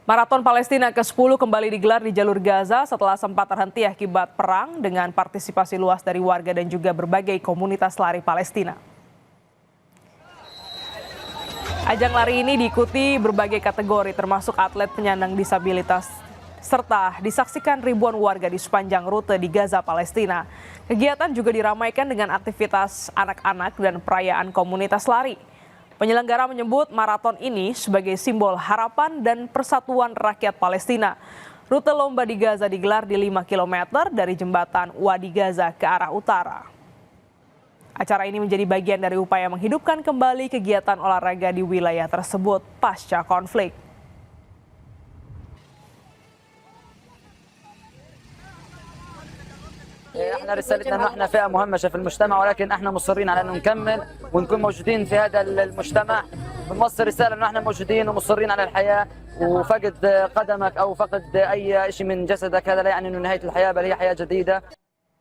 Maraton Palestina ke-10 kembali digelar di jalur Gaza setelah sempat terhenti akibat perang dengan partisipasi luas dari warga dan juga berbagai komunitas lari Palestina. Ajang lari ini diikuti berbagai kategori termasuk atlet penyandang disabilitas serta disaksikan ribuan warga di sepanjang rute di Gaza, Palestina. Kegiatan juga diramaikan dengan aktivitas anak-anak dan perayaan komunitas lari. Penyelenggara menyebut maraton ini sebagai simbol harapan dan persatuan rakyat Palestina. Rute lomba di Gaza digelar di 5 km dari jembatan Wadi Gaza ke arah utara. Acara ini menjadi bagian dari upaya menghidupkan kembali kegiatan olahraga di wilayah tersebut pasca konflik. احنا رسالتنا انه احنا فئه مهمشه في المجتمع، ولكن احنا مصرين على انه نكمل ونكون موجودين في هذا المجتمع. بنوصل رساله انه احنا موجودين ومصرين على الحياه، وفقد قدمك او فقد اي شيء من جسدك هذا لا يعني انه نهايه الحياه، بل هي حياه جديده.